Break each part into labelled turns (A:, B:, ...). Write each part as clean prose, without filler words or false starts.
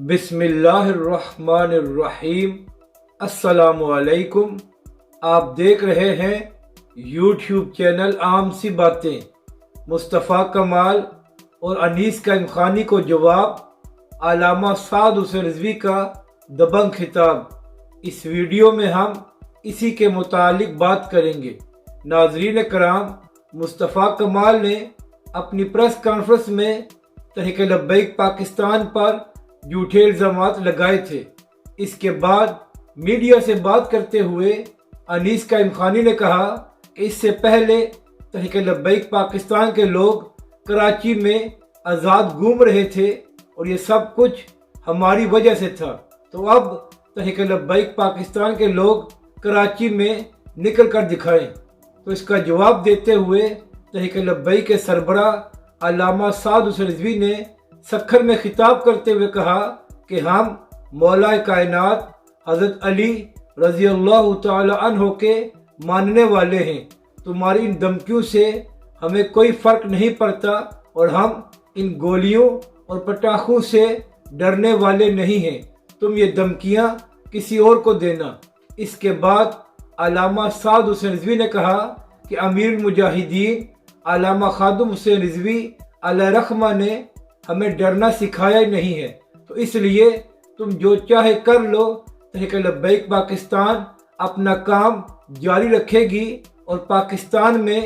A: بسم اللہ الرحمن الرحیم۔ السلام علیکم۔ آپ دیکھ رہے ہیں یوٹیوب چینل عام سی باتیں۔ مصطفیٰ کمال اور انیس قائم خانی کو جواب، علامہ سعد حسین رضوی کا دبنگ خطاب۔ اس ویڈیو میں ہم اسی کے متعلق بات کریں گے۔ ناظرین کرام، مصطفیٰ کمال نے اپنی پریس کانفرنس میں تحریک لبیک پاکستان پر جھوٹے الزامات لگائے تھے۔ اس کے بعد میڈیا سے بات کرتے ہوئے انیس قائم خانی نے کہا کہ اس سے پہلے تحریک لبیک پاکستان کے لوگ کراچی میں آزاد گھوم رہے تھے اور یہ سب کچھ ہماری وجہ سے تھا، تو اب تحریک لبیک پاکستان کے لوگ کراچی میں نکل کر دکھائیں۔ تو اس کا جواب دیتے ہوئے تحریک لبیک کے سربراہ علامہ سعد حسین رضوی نے سکھر میں خطاب کرتے ہوئے کہا کہ ہم مولا کائنات حضرت علی رضی اللہ تعالی عنہ کے ماننے والے ہیں۔ تمہاری ان دھمکیوں سے ہمیں کوئی فرق نہیں پڑتا اور ہم ان گولیوں اور پٹاخوں سے ڈرنے والے نہیں ہیں۔ تم یہ دھمکیاں کسی اور کو دینا۔ اس کے بعد علامہ سعد حسین رضوی نے کہا کہ امیر المجاہدین علامہ خادم حسین رضوی علیہ رحمہ نے ہمیں ڈرنا سکھایا ہی نہیں ہے، تو اس لیے تم جو چاہے کر لو، تحریک لبیک پاکستان اپنا کام جاری رکھے گی اور پاکستان میں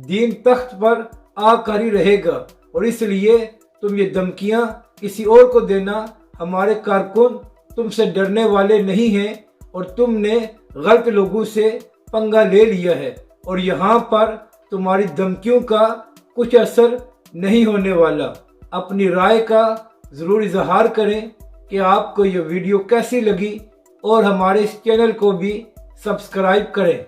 A: دین تخت پر آ کر ہی رہے گا، اور اس لیے تم یہ دھمکیاں کسی اور کو دینا۔ ہمارے کارکن تم سے ڈرنے والے نہیں ہیں اور تم نے غلط لوگوں سے پنگا لے لیا ہے، اور یہاں پر تمہاری دھمکیوں کا کچھ اثر نہیں ہونے والا۔ اپنی رائے کا ضرور اظہار کریں کہ آپ کو یہ ویڈیو کیسی لگی، اور ہمارے اس چینل کو بھی سبسکرائب کریں۔